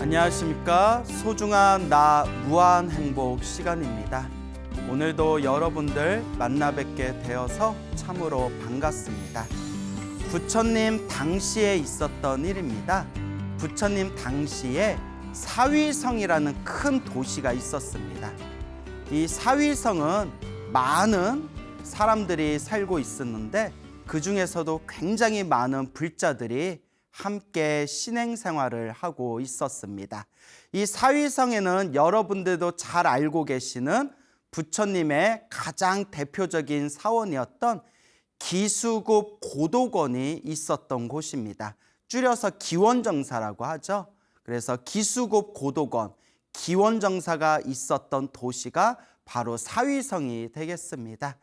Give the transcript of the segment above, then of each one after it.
안녕하십니까. 소중한 나 무한행복 시간입니다. 오늘도 여러분들 만나 뵙게 되어서 참으로 반갑습니다. 부처님 당시에 있었던 일입니다. 부처님 당시에 사위성이라는 큰 도시가 있었습니다. 이 사위성은 많은 사람들이 살고 있었는데 그 중에서도 굉장히 많은 불자들이 함께 신행생활을 하고 있었습니다. 이 사위성에는 여러분들도 잘 알고 계시는 부처님의 가장 대표적인 사원이었던 기수급 고도건이 있었던 곳입니다. 줄여서 기원정사라고 하죠. 그래서 기수급 고도건, 기원정사가 있었던 도시가 바로 사위성이 되겠습니다.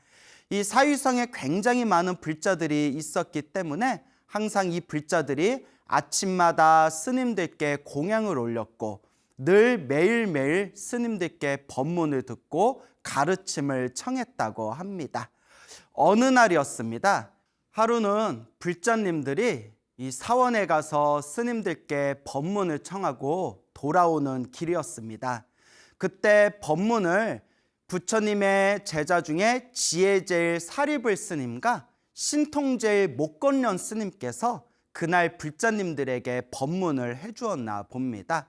이 사위성에 굉장히 많은 불자들이 있었기 때문에 항상 이 불자들이 아침마다 스님들께 공양을 올렸고 늘 매일매일 스님들께 법문을 듣고 가르침을 청했다고 합니다. 어느 날이었습니다. 하루는 불자님들이 이 사원에 가서 스님들께 법문을 청하고 돌아오는 길이었습니다. 그때 법문을 부처님의 제자 중에 지혜제일 사리불 스님과 신통제일 목건련 스님께서 그날 불자님들에게 법문을 해주었나 봅니다.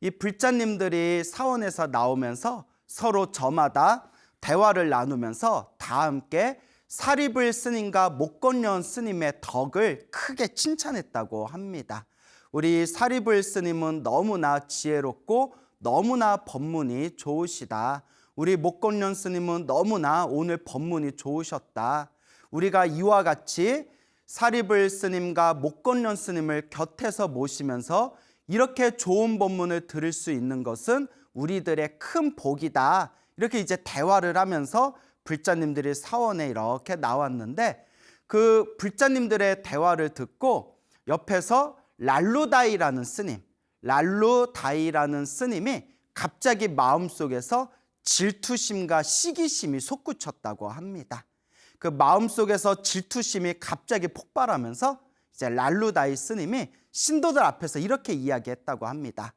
이 불자님들이 사원에서 나오면서 서로 저마다 대화를 나누면서 다 함께 사리불 스님과 목건련 스님의 덕을 크게 칭찬했다고 합니다. 우리 사리불 스님은 너무나 지혜롭고 너무나 법문이 좋으시다. 우리 목건련 스님은 너무나 오늘 법문이 좋으셨다. 우리가 이와 같이 사리불 스님과 목건련 스님을 곁에서 모시면서 이렇게 좋은 법문을 들을 수 있는 것은 우리들의 큰 복이다. 이렇게 이제 대화를 하면서 불자님들이 사원에 이렇게 나왔는데 그 불자님들의 대화를 듣고 옆에서 랄루다이라는 스님이 갑자기 마음속에서 질투심과 시기심이 솟구쳤다고 합니다. 그 마음속에서 질투심이 갑자기 폭발하면서 이제 랄루다이 스님이 신도들 앞에서 이렇게 이야기했다고 합니다.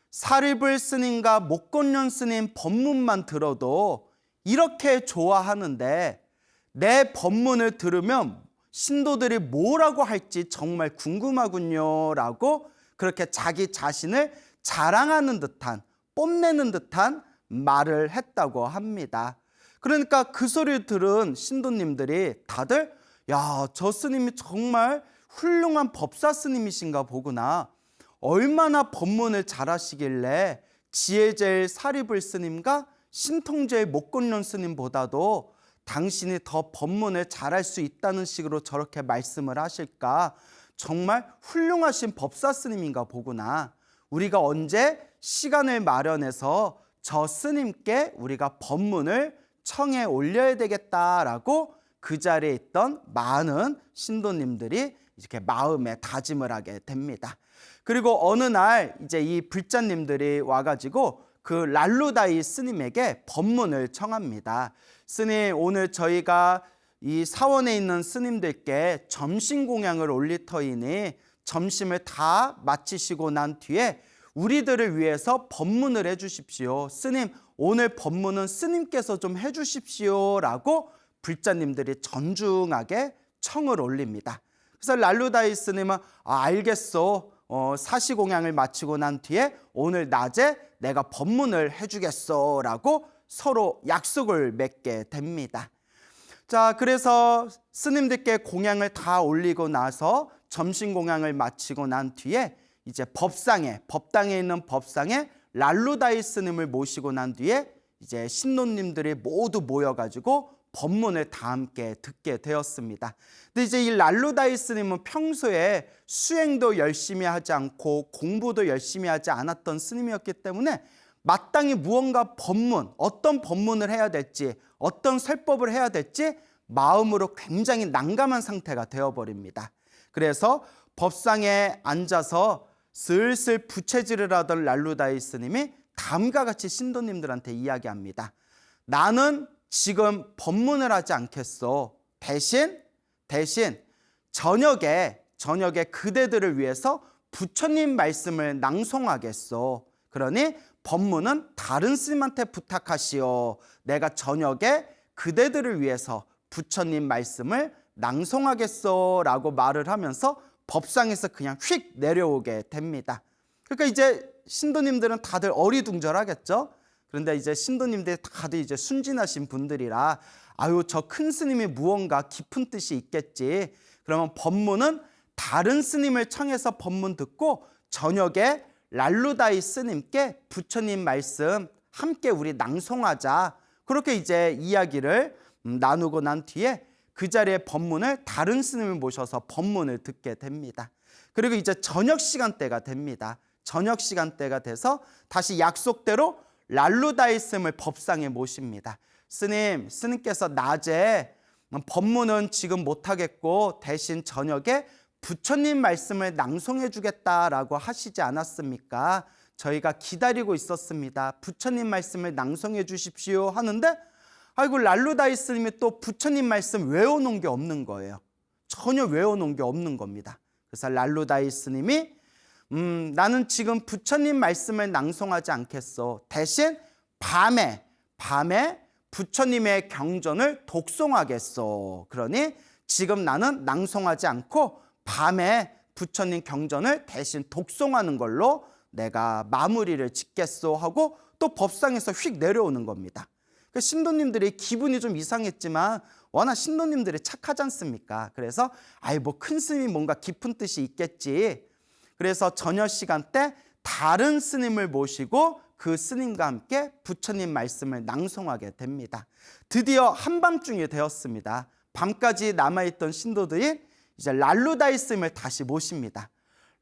사리불 스님과 목건련 스님 법문만 들어도 이렇게 좋아하는데 내 법문을 들으면 신도들이 뭐라고 할지 정말 궁금하군요 라고 그렇게 자기 자신을 자랑하는 듯한, 뽐내는 듯한 말을 했다고 합니다. 그러니까 그 소리를 들은 신도님들이 다들 저 스님이 정말 훌륭한 법사 스님이신가 보구나. 얼마나 법문을 잘하시길래 지혜제일 사리불 스님과 신통제일 목건련 스님보다도 당신이 더 법문을 잘할 수 있다는 식으로 저렇게 말씀을 하실까. 정말 훌륭하신 법사 스님인가 보구나. 우리가 언제 시간을 마련해서 저 스님께 우리가 법문을 청해 올려야 되겠다라고 그 자리에 있던 많은 신도님들이 이렇게 마음에 다짐을 하게 됩니다. 그리고 어느 날 이제 이 불자님들이 와가지고 그 랄루다이 스님에게 법문을 청합니다. 스님, 오늘 저희가 이 사원에 있는 스님들께 점심 공양을 올릴 터이니 점심을 다 마치시고 난 뒤에 우리들을 위해서 법문을 해주십시오. 스님, 오늘 법문은 스님께서 좀 해주십시오 라고 불자님들이 전중하게 청을 올립니다. 그래서 랄루다이 스님은 알겠소. 사시공양을 마치고 난 뒤에 오늘 낮에 내가 법문을 해주겠소 라고 서로 약속을 맺게 됩니다. 자, 그래서 스님들께 공양을 다 올리고 나서 점심 공양을 마치고 난 뒤에 이제 법당에 있는 법상에 랄루다이 스님을 모시고 난 뒤에 이제 신도님들이 모두 모여가지고 법문을 다 함께 듣게 되었습니다. 근데 이제 이 랄루다이 스님은 평소에 수행도 열심히 하지 않고 공부도 열심히 하지 않았던 스님이었기 때문에 마땅히 무언가 법문, 어떤 법문을 해야 될지, 어떤 설법을 해야 될지 마음으로 굉장히 난감한 상태가 되어버립니다. 그래서 법상에 앉아서 슬슬 부채질을 하던 랄루다이 스님이 다음과 같이 신도님들한테 이야기합니다. 나는 지금 법문을 하지 않겠소. 대신 저녁에 그대들을 위해서 부처님 말씀을 낭송하겠소. 그러니 법문은 다른 스님한테 부탁하시오. 내가 저녁에 그대들을 위해서 부처님 말씀을 낭송하겠소 라고 말을 하면서 법상에서 그냥 휙 내려오게 됩니다. 그러니까 이제 신도님들은 다들 어리둥절하겠죠. 그런데 이제 신도님들이 다들 이제 순진하신 분들이라 아유, 저 큰 스님이 무언가 깊은 뜻이 있겠지. 그러면 법문은 다른 스님을 청해서 법문 듣고 저녁에 랄루다이 스님께 부처님 말씀 함께 우리 낭송하자. 그렇게 이제 이야기를 나누고 난 뒤에 그 자리에 법문을 다른 스님을 모셔서 법문을 듣게 됩니다. 그리고 이제 저녁 시간대가 됩니다. 저녁 시간대가 돼서 다시 약속대로 랄루다이 스님을 법상에 모십니다. 스님께서 낮에 법문은 지금 못하겠고 대신 저녁에 부처님 말씀을 낭송해 주겠다라고 하시지 않았습니까? 저희가 기다리고 있었습니다. 부처님 말씀을 낭송해 주십시오 하는데 아이고, 랄루다이 스님이 또 부처님 말씀 외워놓은 게 없는 거예요. 전혀 외워놓은 게 없는 겁니다. 그래서 랄루다이 스님이 나는 지금 부처님 말씀을 낭송하지 않겠소. 대신 밤에 부처님의 경전을 독송하겠소. 그러니 지금 나는 낭송하지 않고 밤에 부처님 경전을 대신 독송하는 걸로 내가 마무리를 짓겠소 하고 또 법상에서 휙 내려오는 겁니다. 신도님들이 기분이 좀 이상했지만 워낙 신도님들이 착하지 않습니까? 그래서 뭐 큰 스님이 뭔가 깊은 뜻이 있겠지. 그래서 저녁 시간 때 다른 스님을 모시고 그 스님과 함께 부처님 말씀을 낭송하게 됩니다. 드디어 한밤중이 되었습니다. 밤까지 남아있던 신도들이 이제 랄루다이 스님을 다시 모십니다.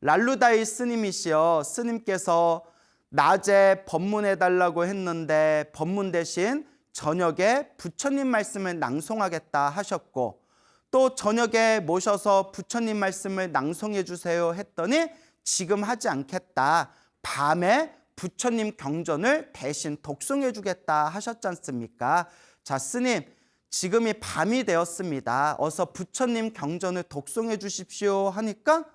랄루다이 스님이시여, 스님께서 낮에 법문해달라고 했는데 법문 대신 저녁에 부처님 말씀을 낭송하겠다 하셨고 또 저녁에 모셔서 부처님 말씀을 낭송해 주세요 했더니 지금 하지 않겠다. 밤에 부처님 경전을 대신 독송해 주겠다 하셨지 않습니까? 자, 스님, 지금이 밤이 되었습니다. 어서 부처님 경전을 독송해 주십시오 하니까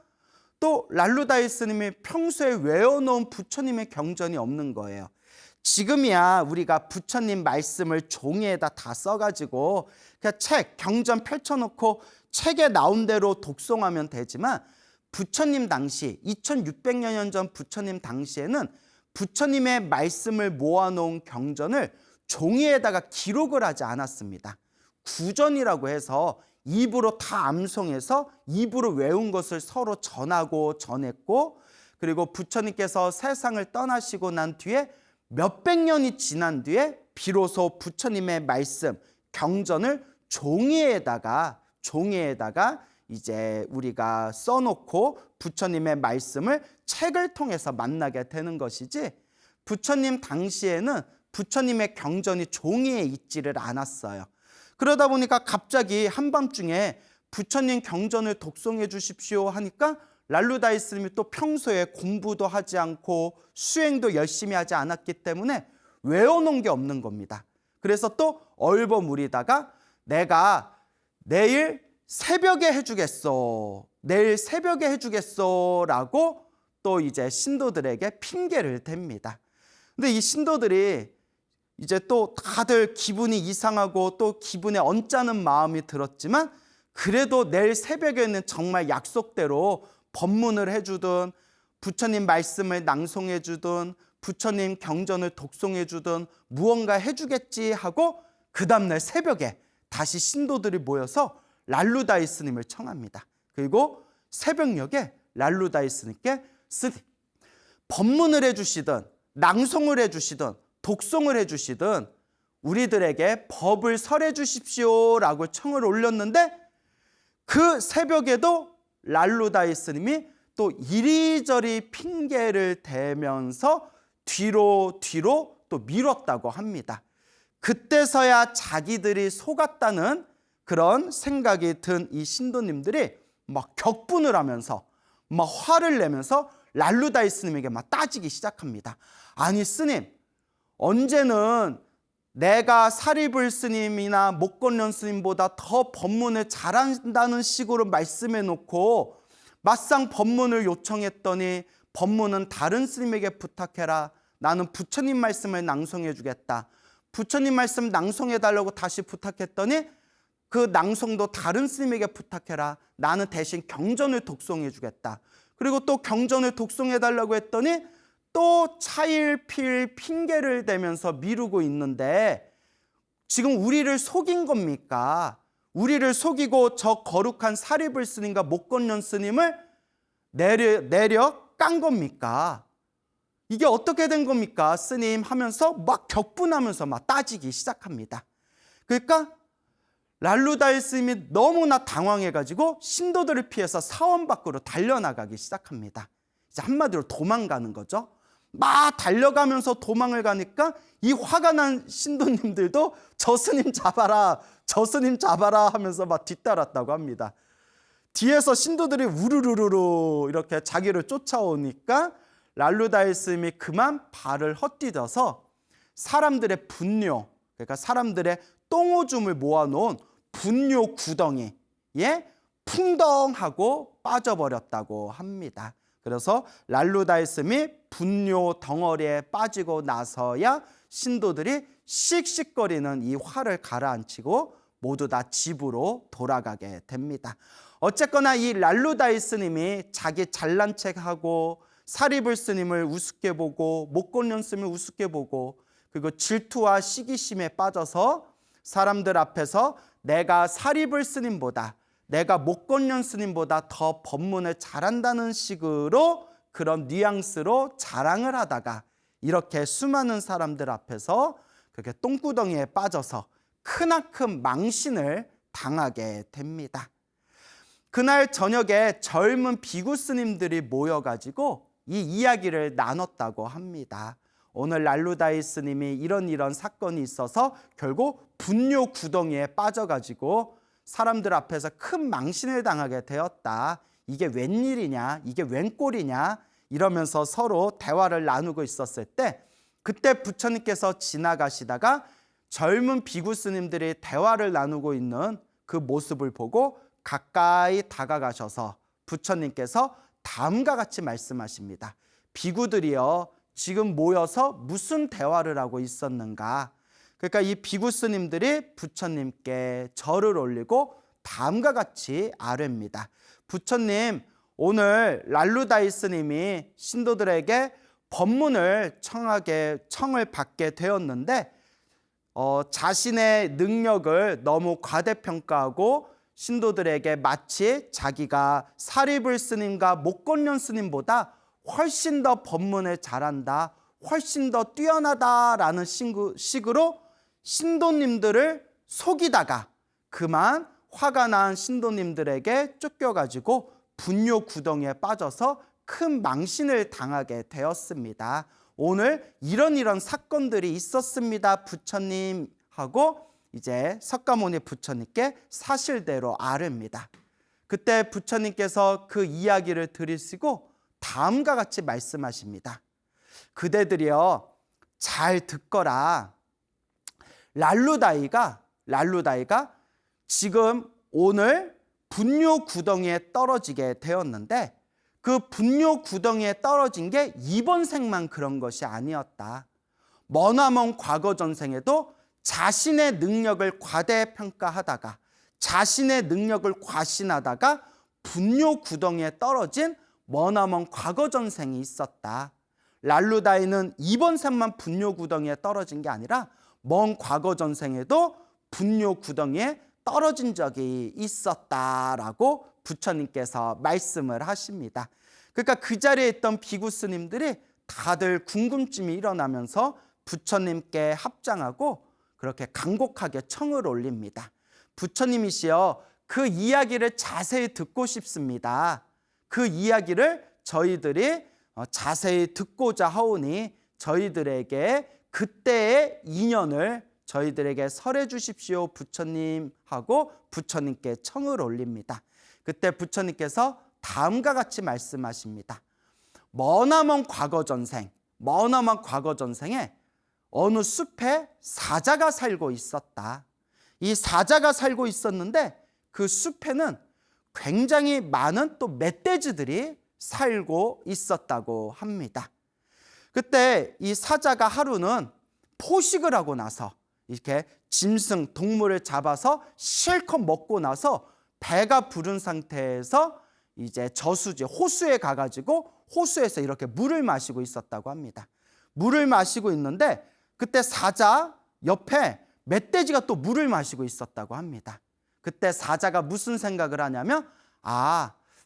또 랄루다이 스님이 평소에 외워놓은 부처님의 경전이 없는 거예요. 지금이야 우리가 부처님 말씀을 종이에다 다 써가지고 그냥 경전 펼쳐놓고 책에 나온 대로 독송하면 되지만 부처님 당시 2600여 년 전 부처님 당시에는 부처님의 말씀을 모아놓은 경전을 종이에다가 기록을 하지 않았습니다. 구전이라고 해서 입으로 다 암송해서 입으로 외운 것을 서로 전하고 전했고 그리고 부처님께서 세상을 떠나시고 난 뒤에 몇백 년이 지난 뒤에 비로소 부처님의 말씀, 경전을 종이에다가 이제 우리가 써놓고 부처님의 말씀을 책을 통해서 만나게 되는 것이지 부처님 당시에는 부처님의 경전이 종이에 있지를 않았어요. 그러다 보니까 갑자기 한밤중에 부처님 경전을 독송해 주십시오 하니까 랄루다이 스님이 또 평소에 공부도 하지 않고 수행도 열심히 하지 않았기 때문에 외워놓은 게 없는 겁니다. 그래서 또 얼버무리다가 내가 내일 새벽에 해주겠소. 내일 새벽에 해주겠소 라고 또 이제 신도들에게 핑계를 댑니다. 근데 이 신도들이 이제 또 다들 기분이 이상하고 또 기분에 언짢은 마음이 들었지만 그래도 내일 새벽에는 정말 약속대로 법문을 해주든 부처님 말씀을 낭송해 주든 부처님 경전을 독송해 주든 무언가 해주겠지 하고 그 다음날 새벽에 다시 신도들이 모여서 랄루다이 스님을 청합니다. 그리고 새벽녘에 랄루다이 스님께 스님, 법문을 해주시든 낭송을 해주시든 독송을 해주시든 우리들에게 법을 설해 주십시오 라고 청을 올렸는데 그 새벽에도 랄루다이 스님이 또 이리저리 핑계를 대면서 뒤로 또 미뤘다고 합니다. 그때서야 자기들이 속았다는 그런 생각이 든 이 신도님들이 막 격분을 하면서 막 화를 내면서 랄루다이 스님에게 막 따지기 시작합니다. 아니 스님, 언제는 내가 사리불 스님이나 목건련 스님보다 더 법문을 잘한다는 식으로 말씀해 놓고 막상 법문을 요청했더니 법문은 다른 스님에게 부탁해라. 나는 부처님 말씀을 낭송해 주겠다. 부처님 말씀 낭송해 달라고 다시 부탁했더니 그 낭송도 다른 스님에게 부탁해라. 나는 대신 경전을 독송해 주겠다. 그리고 또 경전을 독송해 달라고 했더니 또 차일피일 핑계를 대면서 미루고 있는데 지금 우리를 속인 겁니까? 우리를 속이고 저 거룩한 사리불 스님과 목건련 스님을 내려 깐 겁니까? 이게 어떻게 된 겁니까? 스님 하면서 막 격분하면서 막 따지기 시작합니다. 그러니까 랄루다이 스님이 너무나 당황해가지고 신도들을 피해서 사원 밖으로 달려나가기 시작합니다. 이제 한마디로 도망가는 거죠. 막 달려가면서 도망을 가니까 이 화가 난 신도님들도 저 스님 잡아라, 저 스님 잡아라 하면서 막 뒤따랐다고 합니다. 뒤에서 신도들이 우르르르르 이렇게 자기를 쫓아오니까 랄루다이 스님이 그만 발을 헛디뎌서 사람들의 분뇨, 그러니까 사람들의 똥오줌을 모아놓은 분뇨 구덩이에 풍덩하고 빠져버렸다고 합니다. 그래서 랄루다이 스님이 분뇨 덩어리에 빠지고 나서야 신도들이 씩씩거리는 이 화를 가라앉히고 모두 다 집으로 돌아가게 됩니다. 어쨌거나 이 랄루다이 스님이 자기 잘난 척하고 사리불 스님을 우습게 보고 목건련 스님을 우습게 보고 그리고 질투와 시기심에 빠져서 사람들 앞에서 내가 사리불 스님보다 내가 목건련 스님보다 더 법문을 잘한다는 식으로 그런 뉘앙스로 자랑을 하다가 이렇게 수많은 사람들 앞에서 그렇게 똥구덩이에 빠져서 크나큰 망신을 당하게 됩니다. 그날 저녁에 젊은 비구 스님들이 모여가지고 이 이야기를 나눴다고 합니다. 오늘 랄루다이 스님이 이런 사건이 있어서 결국 분뇨 구덩이에 빠져가지고 사람들 앞에서 큰 망신을 당하게 되었다. 이게 웬일이냐, 이게 웬 꼴이냐 이러면서 서로 대화를 나누고 있었을 때 그때 부처님께서 지나가시다가 젊은 비구 스님들이 대화를 나누고 있는 그 모습을 보고 가까이 다가가셔서 부처님께서 다음과 같이 말씀하십니다. 비구들이여 지금 모여서 무슨 대화를 하고 있었는가? 그러니까 이 비구 스님들이 부처님께 절을 올리고 다음과 같이 아뢰입니다. 부처님, 오늘 랄루다이 스님이 신도들에게 법문을 청을 받게 되었는데 자신의 능력을 너무 과대평가하고 신도들에게 마치 자기가 사리불 스님과 목건련 스님보다 훨씬 더 법문을 잘한다, 훨씬 더 뛰어나다라는 식으로 신도님들을 속이다가 그만 화가 난 신도님들에게 쫓겨가지고 분뇨 구덩이에 빠져서 큰 망신을 당하게 되었습니다. 오늘 이런 사건들이 있었습니다, 부처님 하고 이제 석가모니 부처님께 사실대로 아뢰입니다. 그때 부처님께서 그 이야기를 들으시고 다음과 같이 말씀하십니다. 그대들이여 잘 듣거라. 랄루다이가 지금 오늘 분뇨 구덩이에 떨어지게 되었는데 그 분뇨 구덩이에 떨어진 게 이번 생만 그런 것이 아니었다. 머나먼 과거 전생에도 자신의 능력을 과대평가하다가 자신의 능력을 과신하다가 분뇨 구덩이에 떨어진 머나먼 과거 전생이 있었다. 랄루다이는 이번 생만 분뇨 구덩이에 떨어진 게 아니라 먼 과거 전생에도 분뇨 구덩이에 떨어진 적이 있었다라고 부처님께서 말씀을 하십니다. 그러니까 그 자리에 있던 비구 스님들이 다들 궁금증이 일어나면서 부처님께 합장하고 그렇게 간곡하게 청을 올립니다. 부처님이시여 그 이야기를 자세히 듣고 싶습니다. 그 이야기를 저희들이 자세히 듣고자 하오니 저희들에게 그때의 인연을 저희들에게 설해 주십시오 부처님 하고 부처님께 청을 올립니다. 그때 부처님께서 다음과 같이 말씀하십니다. 머나먼 과거 전생에 어느 숲에 사자가 살고 있었다. 이 사자가 살고 있었는데 그 숲에는 굉장히 많은 또 멧돼지들이 살고 있었다고 합니다. 그때 이 사자가 하루는 포식을 하고 나서 이렇게 짐승, 동물을 잡아서 실컷 먹고 나서 배가 부른 상태에서 이제 저수지, 호수에 가가지고 호수에서 이렇게 물을 마시고 있었다고 합니다. 물을 마시고 있는데 그때 사자 옆에 멧돼지가 또 물을 마시고 있었다고 합니다. 그때 사자가 무슨 생각을 하냐면,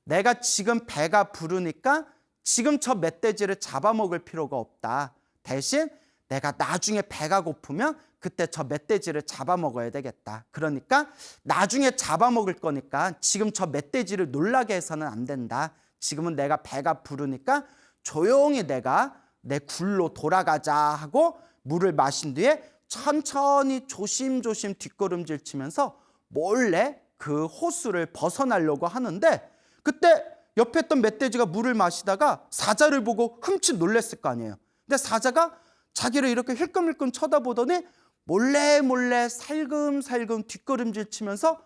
내가 지금 배가 부르니까 지금 저 멧돼지를 잡아먹을 필요가 없다. 대신 내가 나중에 배가 고프면 그때 저 멧돼지를 잡아먹어야 되겠다. 그러니까 나중에 잡아먹을 거니까 지금 저 멧돼지를 놀라게 해서는 안 된다. 지금은 내가 배가 부르니까 조용히 내가 내 굴로 돌아가자 하고 물을 마신 뒤에 천천히 조심조심 뒷걸음질 치면서 몰래 그 호수를 벗어나려고 하는데, 그때 옆에 있던 멧돼지가 물을 마시다가 사자를 보고 흠칫 놀랐을 거 아니에요. 근데 사자가 자기를 이렇게 힐끔힐끔 쳐다보더니 몰래 살금살금 뒷걸음질 치면서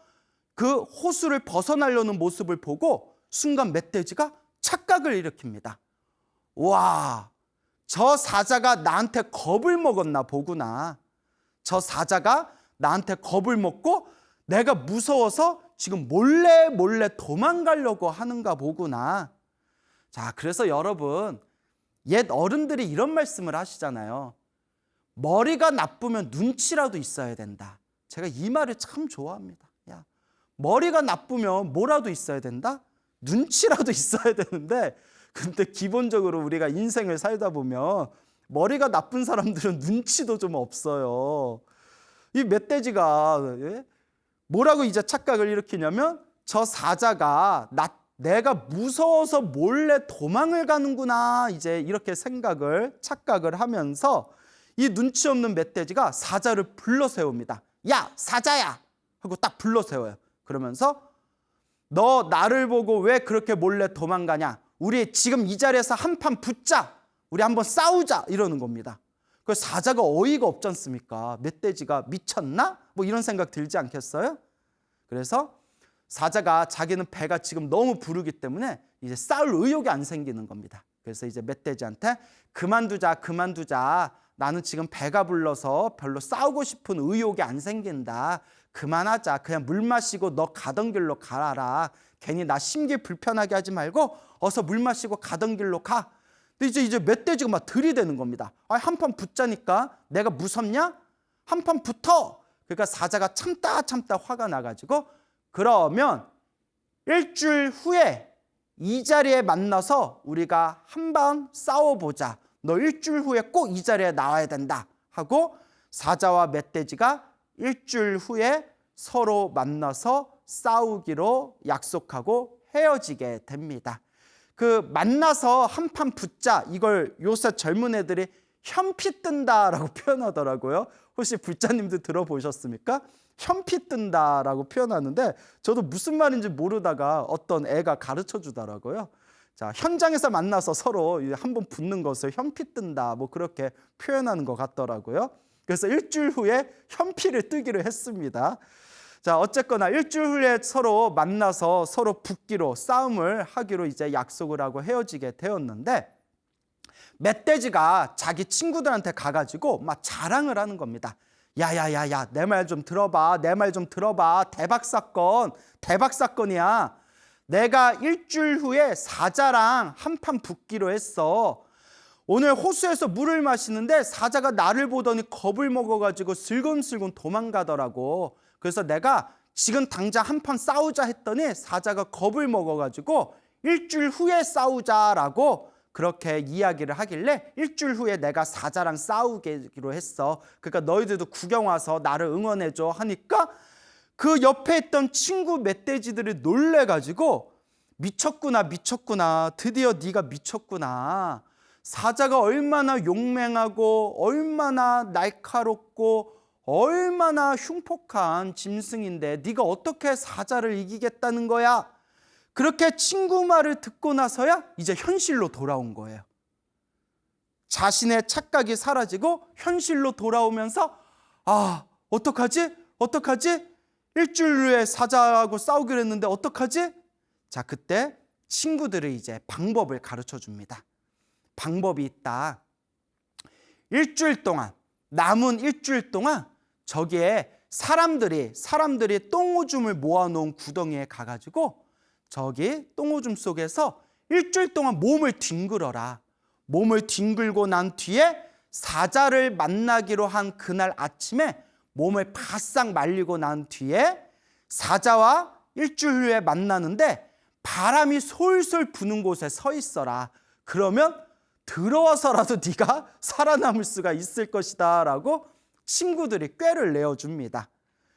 그 호수를 벗어나려는 모습을 보고 순간 멧돼지가 착각을 일으킵니다. 와, 저 사자가 나한테 겁을 먹었나 보구나. 저 사자가 나한테 겁을 먹고 내가 무서워서 지금 몰래 도망가려고 하는가 보구나. 자, 그래서 여러분, 옛 어른들이 이런 말씀을 하시잖아요. 머리가 나쁘면 눈치라도 있어야 된다. 제가 이 말을 참 좋아합니다. 야, 머리가 나쁘면 뭐라도 있어야 된다? 눈치라도 있어야 되는데, 근데 기본적으로 우리가 인생을 살다 보면 머리가 나쁜 사람들은 눈치도 좀 없어요. 이 멧돼지가 뭐라고 이제 착각을 일으키냐면, 저 사자가 내가 무서워서 몰래 도망을 가는구나, 이제 이렇게 착각을 하면서 이 눈치 없는 멧돼지가 사자를 불러 세웁니다. 야, 사자야! 하고 딱 불러 세워요. 그러면서 너 나를 보고 왜 그렇게 몰래 도망가냐? 우리 지금 이 자리에서 한판 붙자. 우리 한번 싸우자. 이러는 겁니다. 그 사자가 어이가 없지 않습니까? 멧돼지가 미쳤나? 뭐 이런 생각 들지 않겠어요? 그래서 사자가 자기는 배가 지금 너무 부르기 때문에 이제 싸울 의욕이 안 생기는 겁니다. 그래서 이제 멧돼지한테 그만두자. 나는 지금 배가 불러서 별로 싸우고 싶은 의욕이 안 생긴다. 그만하자. 그냥 물 마시고 너 가던 길로 가라. 괜히 나 심기 불편하게 하지 말고 어서 물 마시고 가던 길로 가. 근데 이제 멧돼지가 막 들이대는 겁니다. 한판 붙자니까 내가 무섭냐? 한판 붙어. 그러니까 사자가 참다 화가 나가지고, 그러면 일주일 후에 이 자리에 만나서 우리가 한번 싸워보자. 너 일주일 후에 꼭 이 자리에 나와야 된다 하고 사자와 멧돼지가 일주일 후에 서로 만나서 싸우기로 약속하고 헤어지게 됩니다. 그 만나서 한판 붙자, 이걸 요새 젊은 애들이 현피 뜬다라고 표현하더라고요. 혹시 불자님들 들어보셨습니까? 현피 뜬다라고 표현하는데 저도 무슨 말인지 모르다가 어떤 애가 가르쳐 주더라고요. 자, 현장에서 만나서 서로 한번 붙는 것을 현피 뜬다, 뭐 그렇게 표현하는 것 같더라고요. 그래서 일주일 후에 현피를 뜨기로 했습니다. 자, 어쨌거나 일주일 후에 서로 만나서 서로 붙기로, 싸움을 하기로 이제 약속을 하고 헤어지게 되었는데, 멧돼지가 자기 친구들한테 가가지고 막 자랑을 하는 겁니다. 야야야야, 내 말 좀 들어봐. 대박 사건이야. 내가 일주일 후에 사자랑 한판 붙기로 했어. 오늘 호수에서 물을 마시는데 사자가 나를 보더니 겁을 먹어가지고 슬금슬금 도망가더라고. 그래서 내가 지금 당장 한판 싸우자 했더니 사자가 겁을 먹어가지고 일주일 후에 싸우자라고 그렇게 이야기를 하길래, 일주일 후에 내가 사자랑 싸우기로 했어. 그러니까 너희들도 구경 와서 나를 응원해줘 하니까 그 옆에 있던 친구 멧돼지들이 놀래가지고, 미쳤구나. 드디어 네가 미쳤구나. 사자가 얼마나 용맹하고 얼마나 날카롭고 얼마나 흉폭한 짐승인데 네가 어떻게 사자를 이기겠다는 거야? 그렇게 친구 말을 듣고 나서야 이제 현실로 돌아온 거예요. 자신의 착각이 사라지고 현실로 돌아오면서, 어떡하지? 일주일 후에 사자하고 싸우기로 했는데 어떡하지? 자, 그때 친구들이 이제 방법을 가르쳐 줍니다. 방법이 있다. 남은 일주일 동안 저기에 사람들이 똥오줌을 모아놓은 구덩이에 가가지고 저기 똥오줌 속에서 일주일 동안 몸을 뒹굴어라. 몸을 뒹굴고 난 뒤에 사자를 만나기로 한 그날 아침에 몸을 바싹 말리고 난 뒤에 사자와 일주일 후에 만나는데 바람이 솔솔 부는 곳에 서 있어라. 그러면 들어와서라도 네가 살아남을 수가 있을 것이다 라고 친구들이 꾀를 내어줍니다.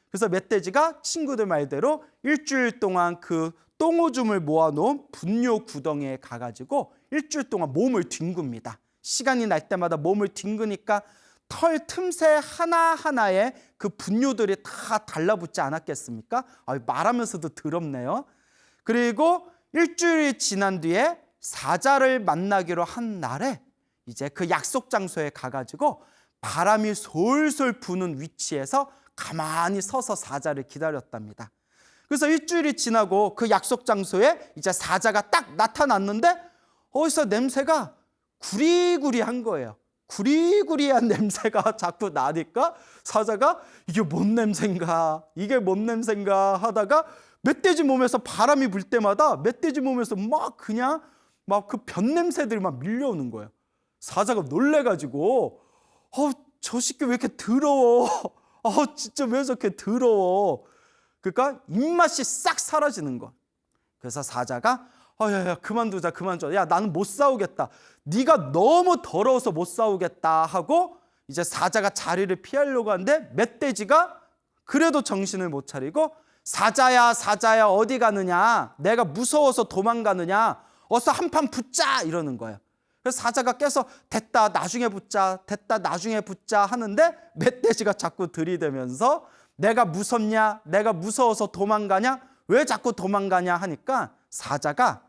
그래서 멧돼지가 친구들 말대로 일주일 동안 그 똥오줌을 모아놓은 분뇨 구덩이에 가가지고 일주일 동안 몸을 뒹굽니다. 시간이 날 때마다 몸을 뒹구니까 털 틈새 하나하나에 그 분뇨들이 다 달라붙지 않았겠습니까? 말하면서도 더럽네요. 그리고 일주일이 지난 뒤에 사자를 만나기로 한 날에 이제 그 약속 장소에 가가지고 바람이 솔솔 부는 위치에서 가만히 서서 사자를 기다렸답니다. 그래서 일주일이 지나고 그 약속 장소에 이제 사자가 딱 나타났는데 어디서 냄새가 구리구리한 거예요. 구리구리한 냄새가 자꾸 나니까 사자가 이게 뭔 냄새인가 하다가 멧돼지 몸에서 바람이 불 때마다 멧돼지 몸에서 막 그 변 냄새들이 막 밀려오는 거예요. 사자가 놀래가지고 저 새끼 왜 이렇게 더러워? 진짜 왜 저렇게 더러워? 그러니까 입맛이 싹 사라지는 거야. 그래서 사자가 야 그만두자. 야 나는 못 싸우겠다. 네가 너무 더러워서 못 싸우겠다 하고 이제 사자가 자리를 피하려고 하는데 멧돼지가 그래도 정신을 못 차리고 사자야 어디 가느냐? 내가 무서워서 도망가느냐? 어서 한판 붙자 이러는 거예요. 그래서 사자가 깨서 됐다 나중에 붙자 하는데 멧돼지가 자꾸 들이대면서 내가 무섭냐? 내가 무서워서 도망가냐? 왜 자꾸 도망가냐 하니까 사자가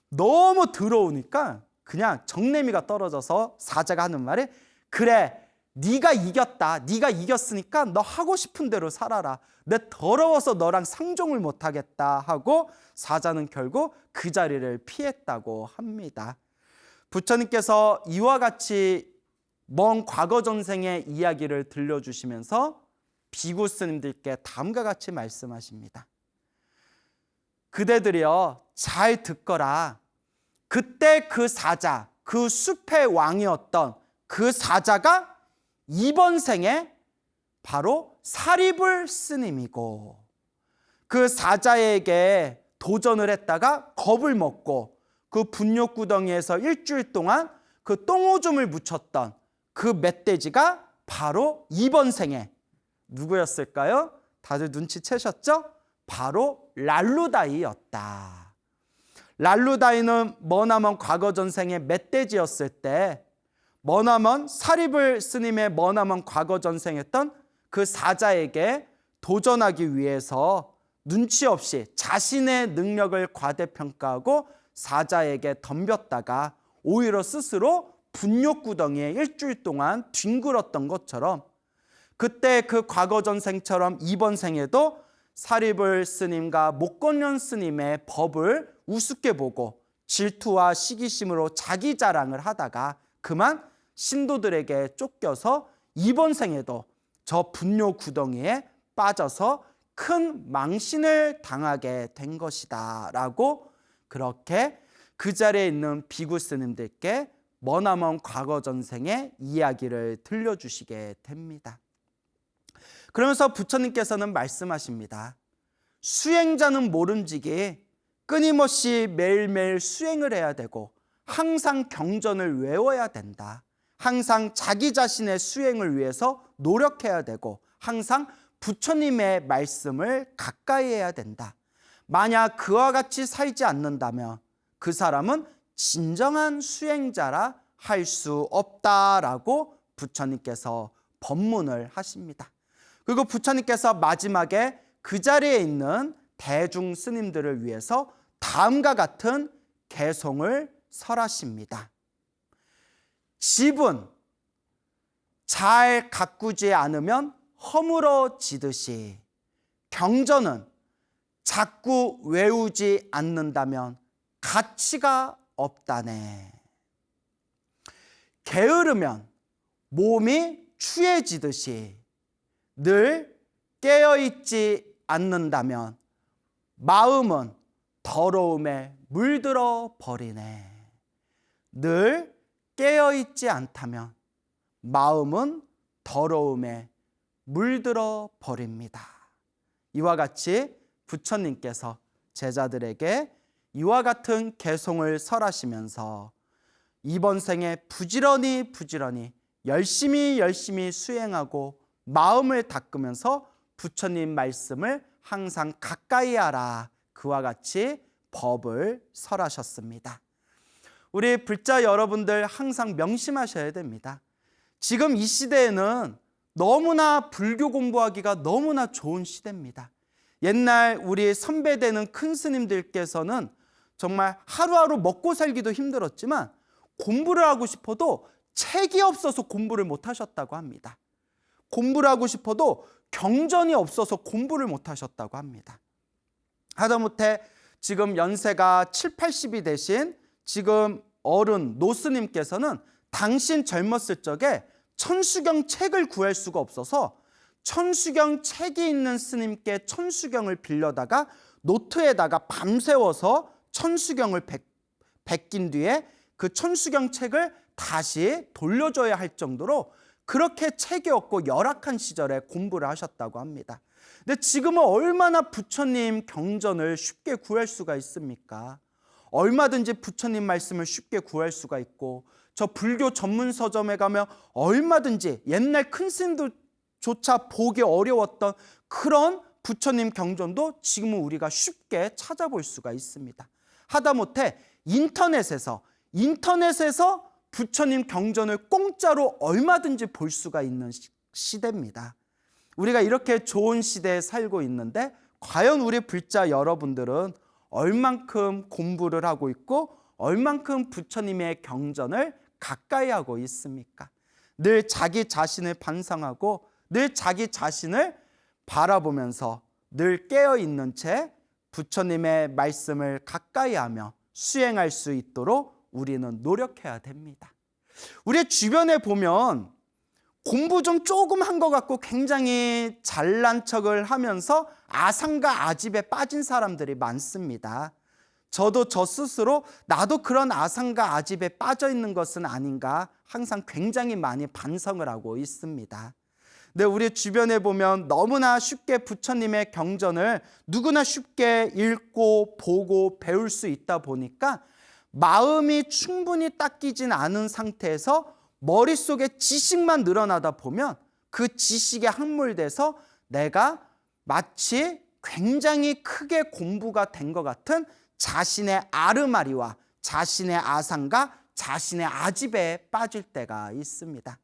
너무 더러우니까 그냥 정내미가 떨어져서 사자가 하는 말이 그래 네가 이겼다. 네가 이겼으니까 너 하고 싶은 대로 살아라. 내 더러워서 너랑 상종을 못하겠다 하고 사자는 결국 그 자리를 피했다고 합니다. 부처님께서 이와 같이 먼 과거 전생의 이야기를 들려주시면서 비구 스님들께 다음과 같이 말씀하십니다. 그대들이여 잘 듣거라. 그때 그 사자, 그 숲의 왕이었던 그 사자가 이번 생에 바로 사리불 스님이고 그 사자에게 도전을 했다가 겁을 먹고 그 분뇨구덩이에서 일주일 동안 그 똥오줌을 묻혔던 그 멧돼지가 바로 이번 생에 누구였을까요? 다들 눈치채셨죠? 바로 랄루다이였다. 랄루다이는 머나먼 과거 전생의 멧돼지였을 때 머나먼 사리불 스님의 머나먼 과거 전생했던 그 사자에게 도전하기 위해서 눈치 없이 자신의 능력을 과대평가하고 사자에게 덤볐다가 오히려 스스로 분뇨구덩이에 일주일 동안 뒹굴었던 것처럼 그때 그 과거 전생처럼 이번 생에도 사리불 스님과 목건련 스님의 법을 우습게 보고 질투와 시기심으로 자기 자랑을 하다가 그만 신도들에게 쫓겨서 이번 생에도 저 분뇨 구덩이에 빠져서 큰 망신을 당하게 된 것이다 라고 그렇게 그 자리에 있는 비구 스님들께 머나먼 과거 전생의 이야기를 들려주시게 됩니다. 그러면서 부처님께서는 말씀하십니다. 수행자는 모름지기 끊임없이 매일매일 수행을 해야 되고 항상 경전을 외워야 된다. 항상 자기 자신의 수행을 위해서 노력해야 되고 항상 부처님의 말씀을 가까이 해야 된다. 만약 그와 같이 살지 않는다면 그 사람은 진정한 수행자라 할 수 없다라고 부처님께서 법문을 하십니다. 그리고 부처님께서 마지막에 그 자리에 있는 대중 스님들을 위해서 다음과 같은 개송을 설하십니다. 집은 잘 가꾸지 않으면 허물어지듯이 경전은 자꾸 외우지 않는다면 가치가 없다네. 게으르면 몸이 추해지듯이 늘 깨어있지 않는다면 마음은 더러움에 물들어 버리네. 늘 깨어있지 않다면 마음은 더러움에 물들어 버립니다. 이와 같이 부처님께서 제자들에게 이와 같은 개송을 설하시면서 이번 생에 부지런히 열심히 수행하고 마음을 닦으면서 부처님 말씀을 항상 가까이 하라, 그와 같이 법을 설하셨습니다. 우리 불자 여러분들 항상 명심하셔야 됩니다. 지금 이 시대에는 너무나 불교 공부하기가 너무나 좋은 시대입니다. 옛날 우리 선배되는 큰 스님들께서는 정말 하루하루 먹고 살기도 힘들었지만 공부를 하고 싶어도 책이 없어서 공부를 못 하셨다고 합니다. 공부를 하고 싶어도 경전이 없어서 공부를 못 하셨다고 합니다. 하다못해 지금 연세가 7, 80이 되신 지금 어른 노스님께서는 당신 젊었을 적에 천수경 책을 구할 수가 없어서 천수경 책이 있는 스님께 천수경을 빌려다가 노트에다가 밤새워서 천수경을 베낀 뒤에 그 천수경 책을 다시 돌려줘야 할 정도로 그렇게 책이 없고 열악한 시절에 공부를 하셨다고 합니다. 근데 지금은 얼마나 부처님 경전을 쉽게 구할 수가 있습니까? 얼마든지 부처님 말씀을 쉽게 구할 수가 있고, 저 불교 전문 서점에 가면 얼마든지 옛날 큰 스님들조차 보기 어려웠던 그런 부처님 경전도 지금은 우리가 쉽게 찾아볼 수가 있습니다. 하다못해 인터넷에서 부처님 경전을 공짜로 얼마든지 볼 수가 있는 시대입니다. 우리가 이렇게 좋은 시대에 살고 있는데 과연 우리 불자 여러분들은 얼만큼 공부를 하고 있고 얼만큼 부처님의 경전을 가까이 하고 있습니까? 늘 자기 자신을 반성하고 늘 자기 자신을 바라보면서 늘 깨어있는 채 부처님의 말씀을 가까이 하며 수행할 수 있도록 우리는 노력해야 됩니다. 우리 주변에 보면 공부 좀 조금 한 것 같고 굉장히 잘난 척을 하면서 아상과 아집에 빠진 사람들이 많습니다. 저도 저 스스로 나도 그런 아상과 아집에 빠져 있는 것은 아닌가 항상 굉장히 많이 반성을 하고 있습니다. 근데 우리 주변에 보면 너무나 쉽게 부처님의 경전을 누구나 쉽게 읽고 보고 배울 수 있다 보니까 마음이 충분히 닦이진 않은 상태에서 머릿속에 지식만 늘어나다 보면 그 지식에 함몰돼서 내가 마치 굉장히 크게 공부가 된 것 같은 자신의 아르마리와 자신의 아상과 자신의 아집에 빠질 때가 있습니다.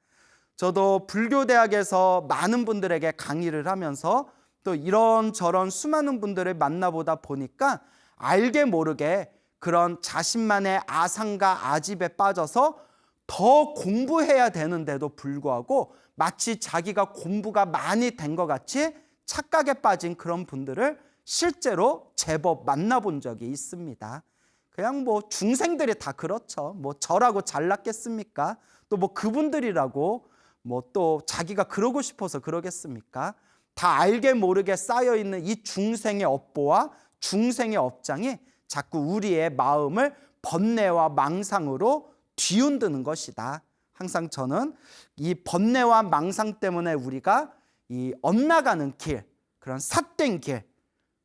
저도 불교대학에서 많은 분들에게 강의를 하면서 또 이런저런 수많은 분들을 만나보다 보니까 알게 모르게 그런 자신만의 아상과 아집에 빠져서 더 공부해야 되는데도 불구하고 마치 자기가 공부가 많이 된 것 같이 착각에 빠진 그런 분들을 실제로 제법 만나본 적이 있습니다. 그냥 뭐 중생들이 다 그렇죠. 뭐 저라고 잘났겠습니까? 또 뭐 그분들이라고 뭐 또 자기가 그러고 싶어서 그러겠습니까? 다 알게 모르게 쌓여있는 이 중생의 업보와 중생의 업장이 자꾸 우리의 마음을 번뇌와 망상으로 뒤흔드는 것이다. 항상 저는 이 번뇌와 망상 때문에 우리가 이 엇나가는 길, 그런 삿된 길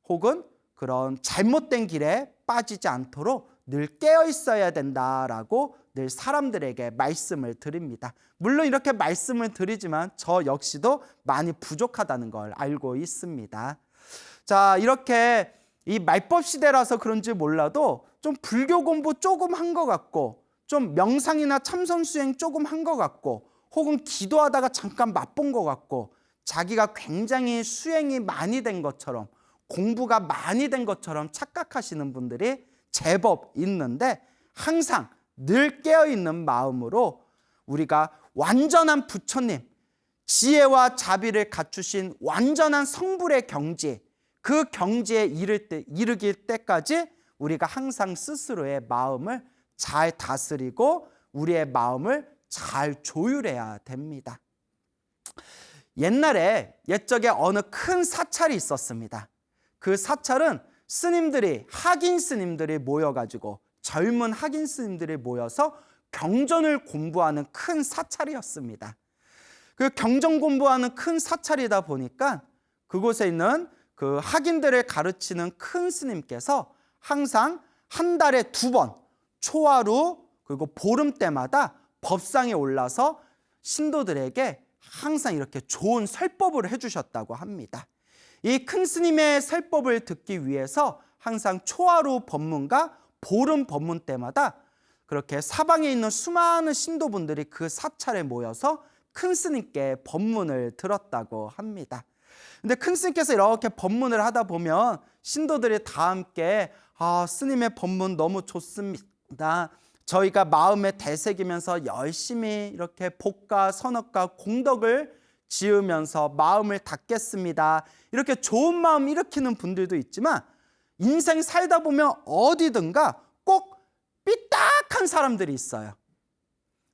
혹은 그런 잘못된 길에 빠지지 않도록 늘 깨어 있어야 된다라고 늘 사람들에게 말씀을 드립니다. 물론 이렇게 말씀을 드리지만 저 역시도 많이 부족하다는 걸 알고 있습니다. 자, 이렇게 이 말법 시대라서 그런지 몰라도 좀 불교 공부 조금 한 것 같고 좀 명상이나 참선 수행 조금 한 것 같고 혹은 기도하다가 잠깐 맛본 것 같고 자기가 굉장히 수행이 많이 된 것처럼 공부가 많이 된 것처럼 착각하시는 분들이 제법 있는데 항상 늘 깨어있는 마음으로 우리가 완전한 부처님, 지혜와 자비를 갖추신 완전한 성불의 경지, 그 경지에 이르길 때까지 우리가 항상 스스로의 마음을 잘 다스리고 우리의 마음을 잘 조율해야 됩니다. 옛적에 어느 큰 사찰이 있었습니다. 그 사찰은 학인 스님들이 모여가지고 젊은 학인 스님들이 모여서 경전을 공부하는 큰 사찰이었습니다. 그 경전 공부하는 큰 사찰이다 보니까 그곳에 있는 그 학인들을 가르치는 큰 스님께서 항상 한 달에 2번 초하루 그리고 보름 때마다 법상에 올라서 신도들에게 항상 이렇게 좋은 설법을 해주셨다고 합니다. 이 큰 스님의 설법을 듣기 위해서 항상 초하루 법문과 보름 법문 때마다 그렇게 사방에 있는 수많은 신도분들이 그 사찰에 모여서 큰 스님께 법문을 들었다고 합니다. 근데 큰 스님께서 이렇게 법문을 하다 보면 신도들이 다 함께 스님의 법문 너무 좋습니다. 저희가 마음에 되새기면서 열심히 이렇게 복과 선업과 공덕을 지으면서 마음을 닦겠습니다. 이렇게 좋은 마음 일으키는 분들도 있지만 인생 살다 보면 어디든가 꼭 삐딱한 사람들이 있어요.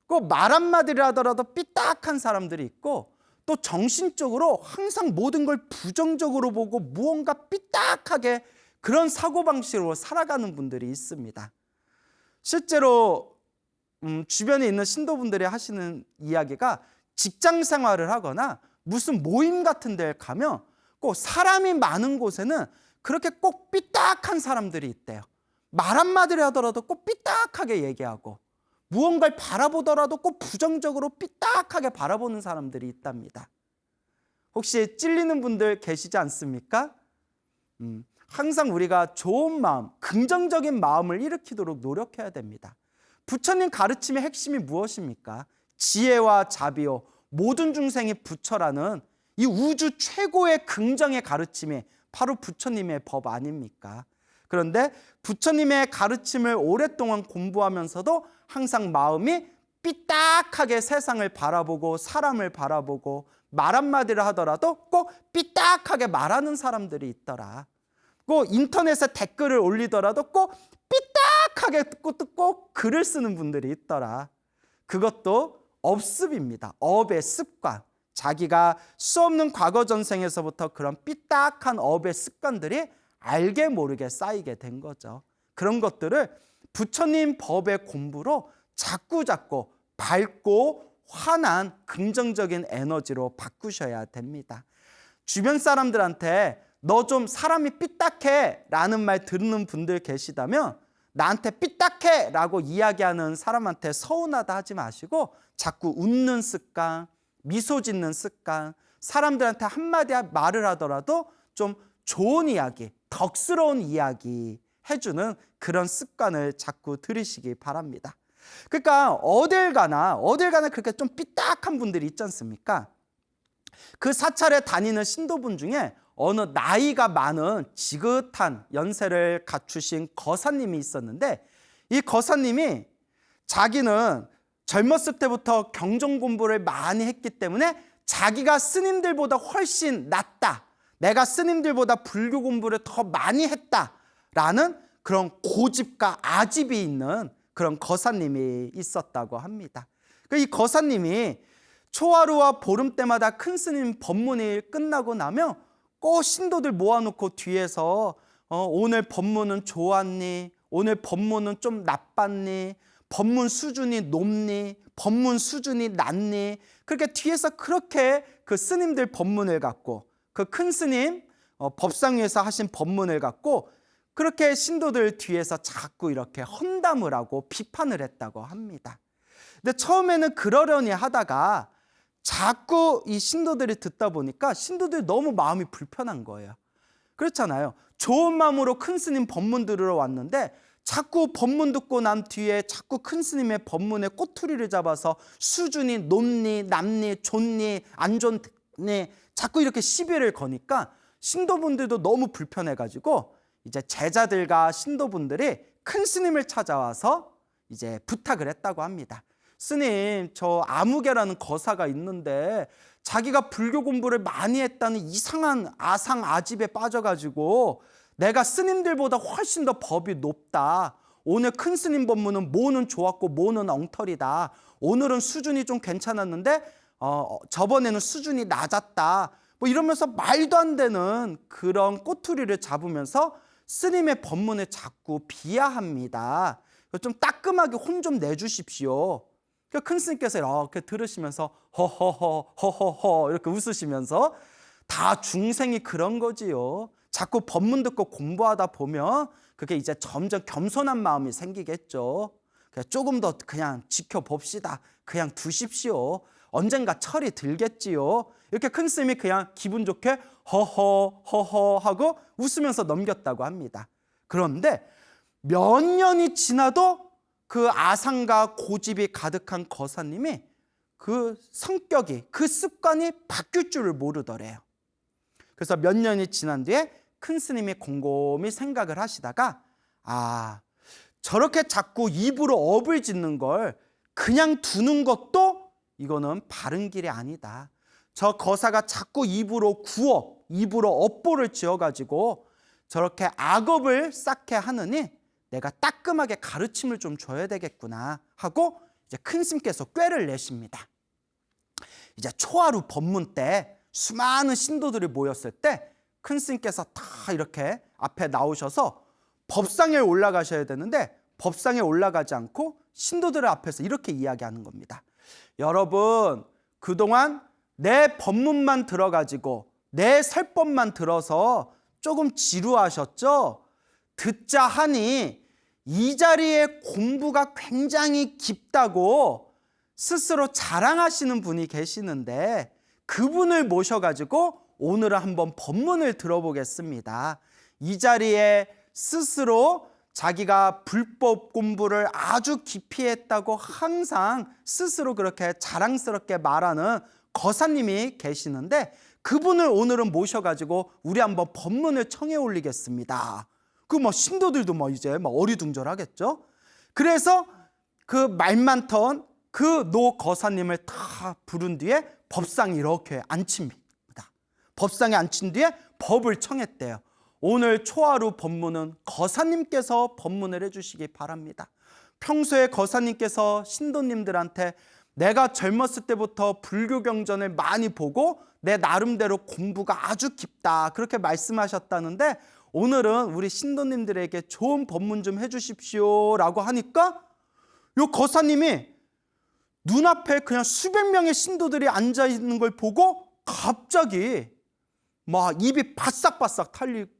꼭 말 한마디를 하더라도 삐딱한 사람들이 있고 또 정신적으로 항상 모든 걸 부정적으로 보고 무언가 삐딱하게 그런 사고방식으로 살아가는 분들이 있습니다. 실제로 주변에 있는 신도분들이 하시는 이야기가 직장 생활을 하거나 무슨 모임 같은 데 가면 꼭 사람이 많은 곳에는 그렇게 꼭 삐딱한 사람들이 있대요. 말 한마디를 하더라도 꼭 삐딱하게 얘기하고 무언가를 바라보더라도 꼭 부정적으로 삐딱하게 바라보는 사람들이 있답니다. 혹시 찔리는 분들 계시지 않습니까? 항상 우리가 좋은 마음, 긍정적인 마음을 일으키도록 노력해야 됩니다. 부처님 가르침의 핵심이 무엇입니까? 지혜와 자비요 모든 중생이 부처라는 이 우주 최고의 긍정의 가르침이 바로 부처님의 법 아닙니까? 그런데 부처님의 가르침을 오랫동안 공부하면서도 항상 마음이 삐딱하게 세상을 바라보고 사람을 바라보고 말 한마디를 하더라도 꼭 삐딱하게 말하는 사람들이 있더라. 꼭 인터넷에 댓글을 올리더라도 꼭 삐딱하게 꼭 글을 쓰는 분들이 있더라. 그것도 업습입니다. 업의 습관. 자기가 수없는 과거 전생에서부터 그런 삐딱한 업의 습관들이 알게 모르게 쌓이게 된 거죠. 그런 것들을 부처님 법의 공부로 자꾸 밝고 환한 긍정적인 에너지로 바꾸셔야 됩니다. 주변 사람들한테 너 좀 사람이 삐딱해 라는 말 듣는 분들 계시다면 나한테 삐딱해 라고 이야기하는 사람한테 서운하다 하지 마시고 자꾸 웃는 습관, 미소 짓는 습관, 사람들한테 한마디 말을 하더라도 좀 좋은 이야기, 덕스러운 이야기 해주는 그런 습관을 자꾸 들이시기 바랍니다. 그러니까 어딜 가나 그렇게 좀 삐딱한 분들이 있지 않습니까? 그 사찰에 다니는 신도분 중에 어느 나이가 많은 지긋한 연세를 갖추신 거사님이 있었는데 이 거사님이 자기는 젊었을 때부터 경전 공부를 많이 했기 때문에 자기가 스님들보다 훨씬 낫다. 내가 스님들보다 불교 공부를 더 많이 했다라는 그런 고집과 아집이 있는 그런 거사님이 있었다고 합니다. 이 거사님이 초하루와 보름 때마다 큰 스님 법문이 끝나고 나면 꼭 신도들 모아놓고 뒤에서 오늘 법문은 좋았니? 오늘 법문은 좀 나빴니? 법문 수준이 높니? 법문 수준이 낮니? 그렇게 뒤에서 그렇게 그 스님들 법문을 갖고 그 큰 스님 법상 위에서 하신 법문을 갖고 그렇게 신도들 뒤에서 자꾸 이렇게 험담을 하고 비판을 했다고 합니다. 근데 처음에는 그러려니 하다가 자꾸 이 신도들이 듣다 보니까 신도들이 너무 마음이 불편한 거예요. 그렇잖아요. 좋은 마음으로 큰 스님 법문 들으러 왔는데 자꾸 법문 듣고 난 뒤에 자꾸 큰 스님의 법문에 꼬투리를 잡아서 수준이 높니 낮니 좋니 안 좋니 자꾸 이렇게 시비를 거니까 신도분들도 너무 불편해가지고 이제 제자들과 신도분들이 큰 스님을 찾아와서 이제 부탁을 했다고 합니다. 스님, 저 아무개라는 거사가 있는데 자기가 불교 공부를 많이 했다는 이상한 아상아집에 빠져가지고 내가 스님들보다 훨씬 더 법이 높다. 오늘 큰 스님 법문은 뭐는 좋았고 뭐는 엉터리다. 오늘은 수준이 좀 괜찮았는데 저번에는 수준이 낮았다. 뭐 이러면서 말도 안 되는 그런 꼬투리를 잡으면서 스님의 법문을 자꾸 비하합니다. 좀 따끔하게 혼 좀 내주십시오. 큰 스님께서 이렇게 들으시면서 허허허 이렇게 웃으시면서 다 중생이 그런 거지요. 자꾸 법문 듣고 공부하다 보면 그게 이제 점점 겸손한 마음이 생기겠죠. 조금 더 그냥 지켜봅시다. 그냥 두십시오. 언젠가 철이 들겠지요. 이렇게 큰 스님이 그냥 기분 좋게 허허 하고 웃으면서 넘겼다고 합니다. 그런데 몇 년이 지나도 그 아상과 고집이 가득한 거사님이 그 성격이, 그 습관이 바뀔 줄을 모르더래요. 그래서 몇 년이 지난 뒤에 큰 스님이 곰곰이 생각을 하시다가 저렇게 자꾸 입으로 업을 짓는 걸 그냥 두는 것도 이거는 바른 길이 아니다. 저 거사가 자꾸 입으로 구업, 입으로 업보를 지어가지고 저렇게 악업을 쌓게 하느니 내가 따끔하게 가르침을 좀 줘야 되겠구나 하고 이제 큰 스님께서 꾀를 내십니다. 이제 초하루 법문 때 수많은 신도들이 모였을 때 큰 스님께서 다 이렇게 앞에 나오셔서 법상에 올라가셔야 되는데 법상에 올라가지 않고 신도들 앞에서 이렇게 이야기하는 겁니다. 여러분, 그동안 내 법문만 들어가지고 내 설법만 들어서 조금 지루하셨죠? 듣자 하니 이 자리에 공부가 굉장히 깊다고 스스로 자랑하시는 분이 계시는데 그분을 모셔가지고 오늘은 한번 법문을 들어보겠습니다. 이 자리에 스스로 자기가 불법 공부를 아주 깊이 했다고 항상 스스로 그렇게 자랑스럽게 말하는 거사님이 계시는데 그분을 오늘은 모셔가지고 우리 한번 법문을 청해 올리겠습니다. 그 신도들도 이제 어리둥절하겠죠. 그래서 그 말 많던 그 노 거사님을 다 부른 뒤에 법상에 이렇게 앉힙니다. 법상에 앉힌 뒤에 법을 청했대요. 오늘 초하루 법문은 거사님께서 법문을 해주시기 바랍니다. 평소에 거사님께서 신도님들한테 내가 젊었을 때부터 불교 경전을 많이 보고 내 나름대로 공부가 아주 깊다 그렇게 말씀하셨다는데 오늘은 우리 신도님들에게 좋은 법문 좀 해주십시오 라고 하니까 요 거사님이 눈앞에 그냥 수백 명의 신도들이 앉아있는 걸 보고 갑자기 입이 바싹바싹 탈리고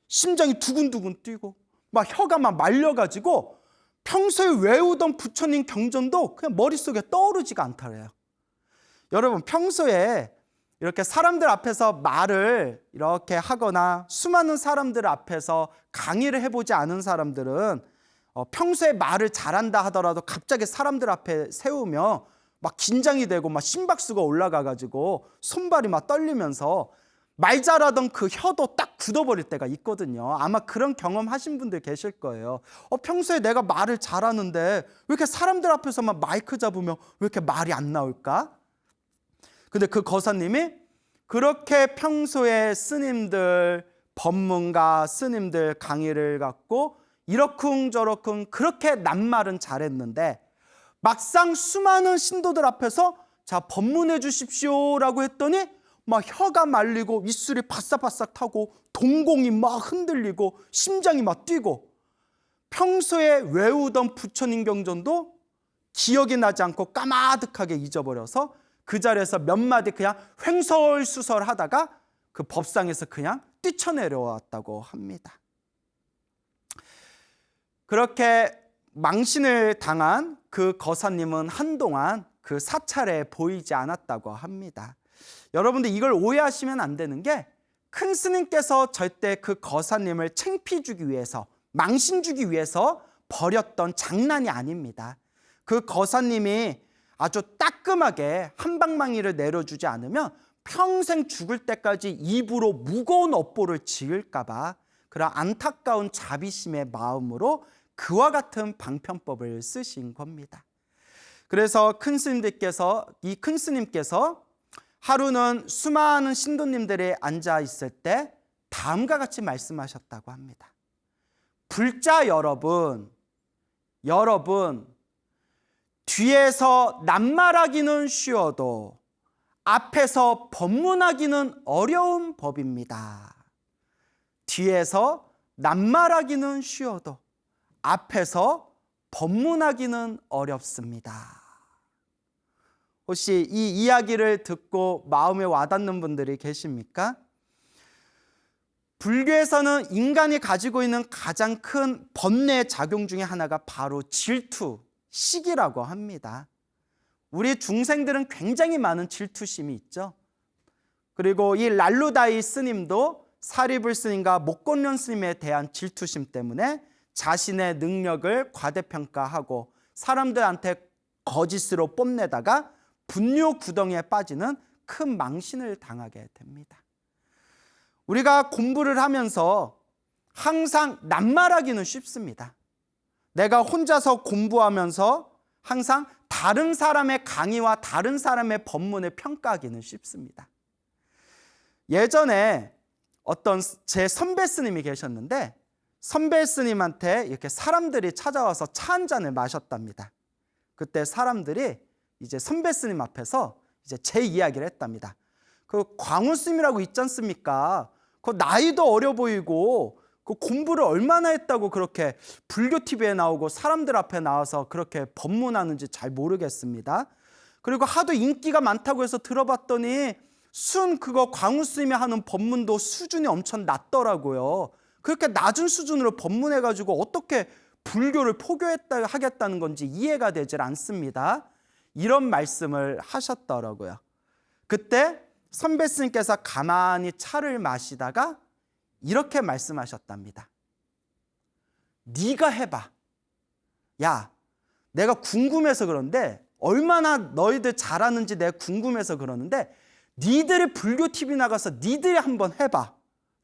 심장이 두근두근 뛰고 혀가 말려가지고 평소에 외우던 부처님 경전도 그냥 머릿속에 떠오르지가 않더래요. 여러분, 평소에 이렇게 사람들 앞에서 말을 이렇게 하거나 수많은 사람들 앞에서 강의를 해보지 않은 사람들은 평소에 말을 잘한다 하더라도 갑자기 사람들 앞에 세우면 긴장이 되고 심박수가 올라가가지고 손발이 떨리면서 말 잘하던 그 혀도 딱 굳어버릴 때가 있거든요. 아마 그런 경험 하신 분들 계실 거예요. 평소에 내가 말을 잘하는데 왜 이렇게 사람들 앞에서만 마이크 잡으면 왜 이렇게 말이 안 나올까? 근데 그 거사님이 그렇게 평소에 스님들, 법문가 스님들 강의를 갖고 이러쿵저러쿵 그렇게 낱말은 잘했는데 막상 수많은 신도들 앞에서 자 법문해 주십시오라고 했더니 혀가 말리고 입술이 바싹바싹 타고 동공이 흔들리고 심장이 뛰고 평소에 외우던 부처님 경전도 기억이 나지 않고 까마득하게 잊어버려서 그 자리에서 몇 마디 그냥 횡설수설 하다가 그 법상에서 그냥 뛰쳐내려왔다고 합니다. 그렇게 망신을 당한 그 거사님은 한동안 그 사찰에 보이지 않았다고 합니다. 여러분들 이걸 오해하시면 안 되는 게 큰 스님께서 절대 그 거사님을 창피 주기 위해서 망신 주기 위해서 벌였던 장난이 아닙니다. 그 거사님이 아주 따끔하게 한방망이를 내려주지 않으면 평생 죽을 때까지 입으로 무거운 업보를 지을까 봐 그런 안타까운 자비심의 마음으로 그와 같은 방편법을 쓰신 겁니다. 그래서 이 큰 스님께서 하루는 수많은 신도님들이 앉아 있을 때 다음과 같이 말씀하셨다고 합니다. 불자 여러분, 뒤에서 낱말하기는 쉬워도 앞에서 법문하기는 어려운 법입니다. 뒤에서 낱말하기는 쉬워도 앞에서 법문하기는 어렵습니다. 혹시 이 이야기를 듣고 마음에 와닿는 분들이 계십니까? 불교에서는 인간이 가지고 있는 가장 큰 번뇌 작용 중에 하나가 바로 질투, 시기라고 합니다. 우리 중생들은 굉장히 많은 질투심이 있죠. 그리고 이 랄루다이 스님도 사리불 스님과 목곤련 스님에 대한 질투심 때문에 자신의 능력을 과대평가하고 사람들한테 거짓으로 뽐내다가 분뇨 구덩이에 빠지는 큰 망신을 당하게 됩니다. 우리가 공부를 하면서 항상 낱말하기는 쉽습니다. 내가 혼자서 공부하면서 항상 다른 사람의 강의와 다른 사람의 법문을 평가하기는 쉽습니다. 예전에 어떤 제 선배 스님이 계셨는데 선배 스님한테 이렇게 사람들이 찾아와서 차 한 잔을 마셨답니다. 그때 사람들이 이제 선배 스님 앞에서 이제 제 이야기를 했답니다. 그 광우 스님이라고 있지 않습니까? 그 나이도 어려 보이고 그 공부를 얼마나 했다고 그렇게 불교 TV에 나오고 사람들 앞에 나와서 그렇게 법문하는지 잘 모르겠습니다. 그리고 하도 인기가 많다고 해서 들어봤더니 그거 광우 스님이 하는 법문도 수준이 엄청 낮더라고요. 그렇게 낮은 수준으로 법문해가지고 어떻게 불교를 하겠다는 건지 이해가 되질 않습니다. 이런 말씀을 하셨더라고요. 그때 선배 스님께서 가만히 차를 마시다가 이렇게 말씀하셨답니다. 네가 해봐. 야, 내가 궁금해서 그런데 얼마나 너희들 잘하는지 내가 궁금해서 그러는데 니들이 불교 TV 나가서 니들이 한번 해봐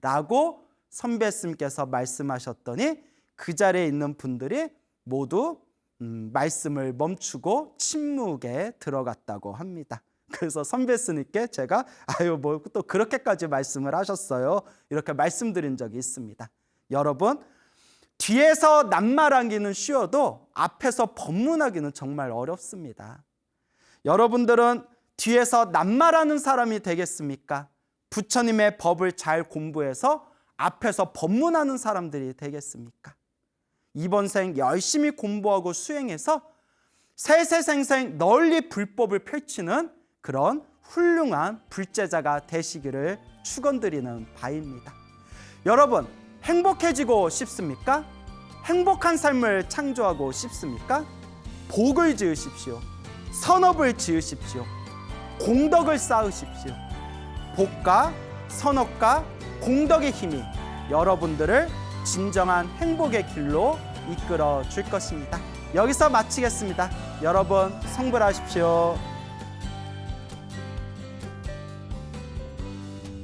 라고 선배 스님께서 말씀하셨더니 그 자리에 있는 분들이 모두 말씀을 멈추고 침묵에 들어갔다고 합니다. 그래서 선배 스님께 제가 뭐 또 그렇게까지 말씀을 하셨어요 이렇게 말씀드린 적이 있습니다. 여러분, 뒤에서 낱말하기는 쉬워도 앞에서 법문하기는 정말 어렵습니다. 여러분들은 뒤에서 낱말하는 사람이 되겠습니까? 부처님의 법을 잘 공부해서 앞에서 법문하는 사람들이 되겠습니까? 이번 생 열심히 공부하고 수행해서 세세생생 널리 불법을 펼치는 그런 훌륭한 불제자가 되시기를 축원드리는 바입니다. 여러분, 행복해지고 싶습니까? 행복한 삶을 창조하고 싶습니까? 복을 지으십시오. 선업을 지으십시오. 공덕을 쌓으십시오. 복과 선업과 공덕의 힘이 여러분들을 진정한 행복의 길로 이끌어 줄 것입니다. 여기서 마치겠습니다. 여러분, 성불하십시오.